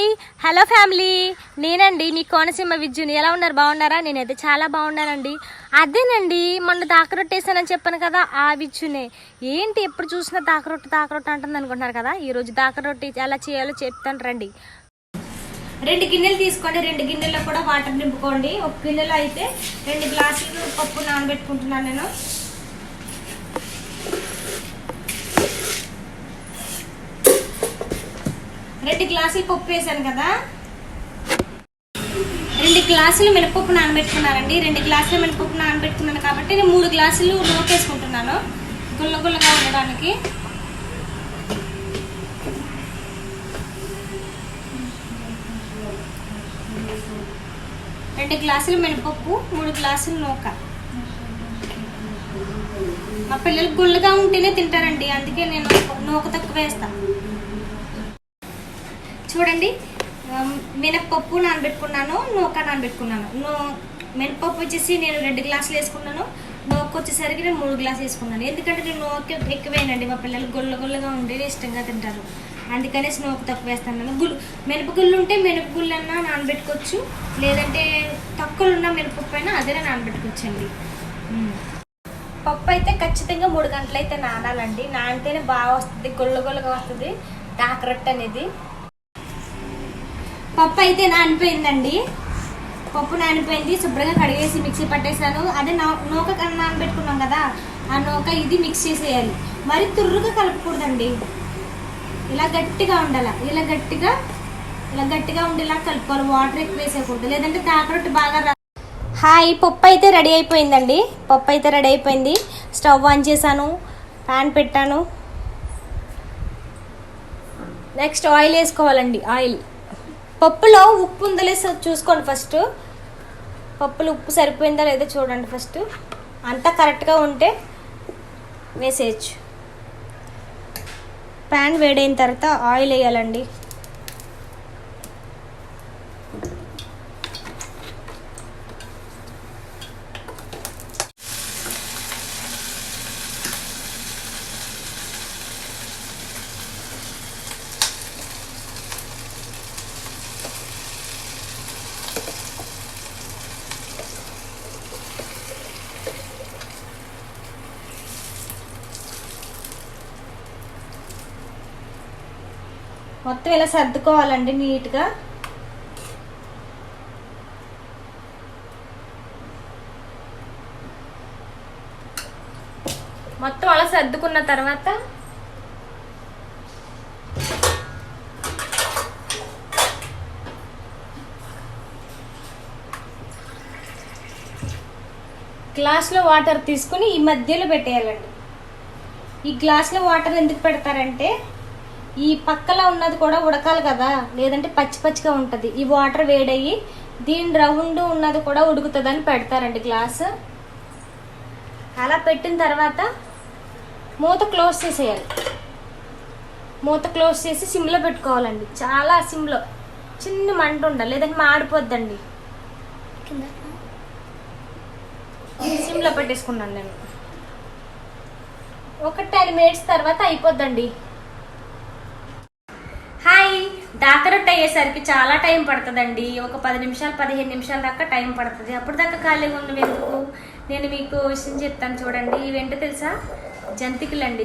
Hi hello family, నేనండి మీ కోనసీమ విద్యుని. ఎలా ఉన్నారు? బాగున్నారా? నేనైతే చాలా బాగున్నానండి. అదేనండి, మొన్న దాకరొట్టేసానని చెప్పాను కదా, ఆ విద్యునే. ఏంటి ఎప్పుడు చూసినా దాకరొట్టు అంటుంది అనుకుంటున్నారు కదా. ఈరోజు దాకరొట్టి ఎలా చేయాలో చెప్తాను రండి. 2 గిన్నెలు తీసుకోండి. 2 గిన్నెల్లో కూడా వాటర్ నింపుకోండి. ఒక గిన్నెలో అయితే 2 గ్లాసులు పప్పు నానబెట్టుకుంటున్నాను నేను. 2 గ్లాసులు పప్పు వేసాను కదా, 2 గ్లాసులు మినపప్పు నానబెట్టుకున్నానండి. 2 గ్లాసులు మినపప్పు నానబెట్టుకున్నాను కాబట్టి నేను 3 గ్లాసులు నూకేసుకుంటున్నాను గుల్లగుల్లగా ఉండడానికి. రెండు గ్లాసులు మినపప్పు, 3 గ్లాసులు నూక. మా పిల్లలు గుల్లగా ఉంటేనే తింటారండి, అందుకే నేను నూక తక్కువ వేస్తాను. చూడండి, మినపప్పు నానబెట్టుకున్నాను, నూక నానబెట్టుకున్నాను. మినపప్పు వచ్చేసి నేను 2 గ్లాసులు వేసుకున్నాను, నూక వచ్చేసరికి నేను 3 గ్లాసులు వేసుకున్నాను. ఎందుకంటే నేను నూక ఎక్కువేనండి, మా పిల్లలు గుల్లగా ఉంటేనే ఇష్టంగా తింటారు, అందుకనేసి నూక తక్కువ వేస్తాను. మినపగుళ్ళు ఉంటే మినపగుళ్ళు అన్నా నానబెట్టుకోవచ్చు, లేదంటే తక్కువలు ఉన్న మినపప్పు అయినా అదే నానబెట్టుకోవచ్చు అండి. పప్పు అయితే ఖచ్చితంగా 3 గంటలు అయితే నానాలండి, నానితేనే బాగా వస్తుంది, గుల్లగా వస్తుంది దాకరొట్టు అనేది. పప్పు అయితే నానిపోయిందండి, పప్పు నానిపోయింది. శుభ్రంగా కడిగేసి మిక్సీ పట్టేసాను. అదే నూక నానబెట్టుకున్నాం కదా, ఆ నూక ఇది మిక్స్ చేసేయాలి. మరి తుర్రుగా కలపకూడదండి, ఇలా గట్టిగా ఉండాలి. ఇలా గట్టిగా ఉండేలా కలుపుకోవాలి, వాటర్ ఎక్కువ వేసేయకూడదు, లేదంటే దాకరొట్టు బాగా హాయ్. పప్పు అయితే రెడీ అయిపోయిందండి, పప్పు అయితే రెడీ అయిపోయింది. స్టవ్ ఆన్ చేశాను, ప్యాన్ పెట్టాను. నెక్స్ట్ ఆయిల్ వేసుకోవాలండి. ఆయిల్, పప్పులో ఉప్పు ఉందో లేదో చూసుకోండి. ఫస్ట్ పప్పులో ఉప్పు సరిపోయిందా లేదో చూడండి. ఫస్ట్ అంతా కరెక్ట్గా ఉంటే వేసేయచ్చు. ప్యాన్ వేడైన తర్వాత ఆయిల్ వేయాలండి. మొత్తం ఇలా సర్దుకోవాలండి నీట్గా. మొత్తం అలా సర్దుకున్న తర్వాత గ్లాస్లో వాటర్ తీసుకుని ఈ మధ్యలో పెట్టేయాలండి. ఈ గ్లాస్లో వాటర్ ఎందుకు పెడతారంటే, ఈ పక్కలో ఉన్నది కూడా ఉడకాలి కదా, లేదంటే పచ్చిగా ఉంటుంది. ఈ వాటర్ వేడయ్యి దీని రౌండ్ ఉన్నది కూడా ఉడుకుతుందని పెడతారండి గ్లాస్. అలా పెట్టిన తర్వాత మూత క్లోజ్ చేసేయాలి. మూత క్లోజ్ చేసి సిమ్లో పెట్టుకోవాలండి, చాలా సిమ్లో, చిన్న మంట ఉండాలి, లేదంటే మాడిపోద్దండి. సిమ్లో పెట్టేసుకున్నాను నేను. ఒక 10 మినిట్స్ తర్వాత అయిపోద్దండి. హాయ్, దాకరొట్టు అయ్యేసరికి చాలా టైం పడుతుందండి. ఒక 10 నిమిషాలు 15 నిమిషాల దాకా టైం పడుతుంది. అప్పుడు దాకా ఖాళీగా ఉన్నందుకు నేను మీకు విషయం చెప్తాను చూడండి. ఇవేంటో తెలుసా? జంతికలు అండి.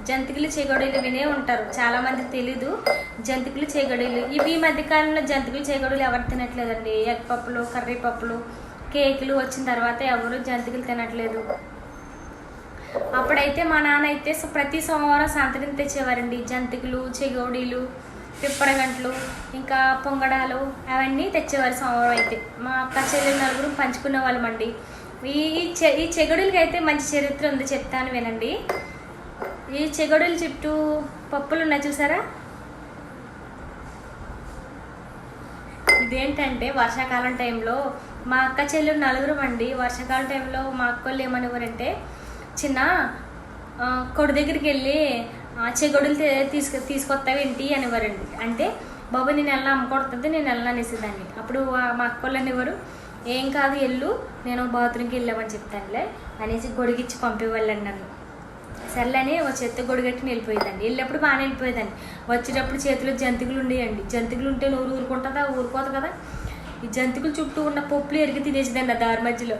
జంతికలు చేగొడీలు వినే ఉంటారు, చాలా మందికి తెలీదు. జంతికలు చేగొడీలు ఇవి ఈ మధ్యకాలంలో జంతికలు చేగొడీలు ఎవరు తినట్లేదండి. ఎగ్ పప్పులు, కర్రీ పప్పులు, కేకులు వచ్చిన తర్వాత ఎవరు జంతికలు తినట్లేదు. అప్పుడైతే మా నాన్న అయితే ప్రతి సోమవారం సాయంత్రం తెచ్చేవారండి. జంతికలు, చెగోడీలు, పిప్పరగంటలు, ఇంకా పొంగడాలు అవన్నీ తెచ్చేవారు సోమవారం అయితే. మా అక్క చెల్లెలు నలుగురు పంచుకునే వాళ్ళమండి. ఈ చెగోడీలకి అయితే మంచి చరిత్ర ఉంది, చెప్తాను వినండి. ఈ చెగోడీల చుట్టూ పప్పులు ఉన్నాయి చూసారా? ఇదేంటంటే వర్షాకాలం టైంలో మా అక్క చెల్లెలు నలుగురు అండి. వర్షాకాలం టైంలో మా అక్క వాళ్ళు ఏమనేవారంటే, చిన్న కొడు దగ్గరికి వెళ్ళి చెగొడులు తీసుకొస్తావు ఏంటి అనేవారండి. అంటే బాబు నేను ఎలా అమ్మకొడుతుంది, నేను ఎలా అనేసేదాన్ని. అప్పుడు మా అక్క వాళ్ళు అనేవారు, ఏం కాదు వెళ్ళు, నేను బాత్రూమ్కి వెళ్ళామని చెప్తానులే అనేసి గొడిగిచ్చి పంపేవాళ్ళండి నన్ను. సర్లేని ఒక చేత్తో గొడుగట్టి వెళ్ళిపోయేదండి. వెళ్ళినప్పుడు బాగానే వెళ్ళిపోయేదండి. వచ్చేటప్పుడు చేతిలో జంతికలు ఉండేయండి. జంతికలు ఉంటే నోరు ఊరుకుంటుందా, ఊరుకోదు కదా. ఈ జంతికల చుట్టూ ఉన్న పప్పులు ఎరిగి తినేసేదండి ఆ దారి మధ్యలో.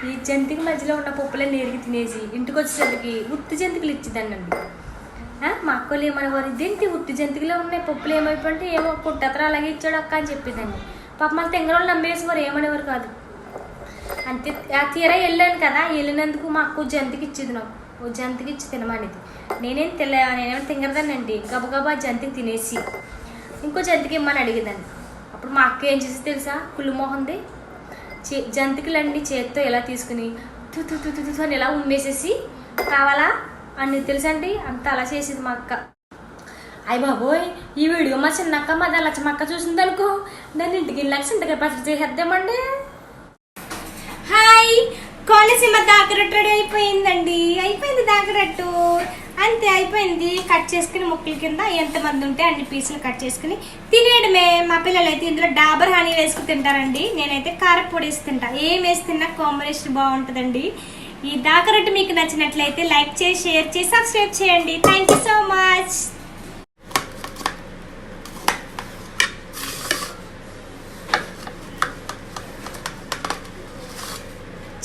ఈ జంతిక మధ్యలో ఉన్న పప్పులన్నీ ఎరిగి తినేసి ఇంటికి వచ్చేసరికి ఉత్తి జంతికలు ఇచ్చేదండి అండి. మా అక్కలు ఏమనేవారు, ఇదేంటి ఉత్తి జంతికలో ఉన్నాయి, పప్పులు ఏమైపోయింటే ఏమో పుట్టతర అలాగే ఇచ్చాడు అక్క అని చెప్పేదండి. పాప మళ్ళీ తెంగరోళ్ళు నమ్మేసేవారు, ఏమనేవారు కాదు. అంతే తీరా వెళ్ళాను కదా, వెళ్ళినందుకు మా అక్క జంతికి ఇచ్చేది, నాకు ఓ జంతికి ఇచ్చి తినమనేది. నేనేమో తింగరదానండి. గబగబా జంతికి తినేసి ఇంకో జంతికి ఇమ్మని అడిగేదాన్ని. అప్పుడు మా అక్క ఏం చేసి తెలుసా, కుళ్ళు మోహంది జంతికలన్నీ చేత్తో ఇలా తీసుకుని తుతు అని ఇలా ఉమ్మేసేసి కావాలా అని తెలుసా అండి, అంత అలా చేసేది మా అక్క. అయ్య బాబోయ్, ఈ వీడియో మా చిన్నక్క మా లచ్చమక్క చూసింది అనుకో, దాన్ని ఇంటికి వెళ్ళాక చింతకాయ పచ్చడి చేసేద్దామండి. హాయ్, కోనసీమ దాకరట్టు రెడీ అయిపోయిందండి. అయిపోయింది దాకరట్టు, అంతే అయిపోయింది. కట్ చేసుకుని ముక్కల కింద ఎంతమంది ఉంటే అన్ని పీసులు కట్ చేసుకుని తినేయడమే. మా పిల్లలు అయితే ఇందులో డాబర్ హనీ వేసుకుని తింటారండి. నేనైతే కారపొడి వేసి తింటా. ఏం వేసి తిన్నా కాంబినేషన్ బాగుంటుందండి. ఈ దాకరట్టు మీకు నచ్చినట్లయితే లైక్ చేసి, షేర్ చేసి, సబ్స్క్రైబ్ చేయండి. Thank you so much.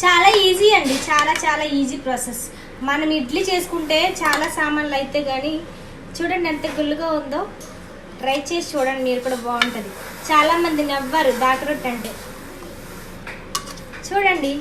చాలా ఈజీ అండి, చాలా చాలా ఈజీ ప్రాసెస్. మనం ఇడ్లీ చేసుకుంటే చాలా సామాన్లు అయితే కానీ చూడండి ఎంత గుల్లుగా ఉందో. ట్రై చేసి చూడండి, మీరు కూడా బాగుంటుంది. చాలామంది నవ్వారు దాకరొట్టు అంటే. చూడండి.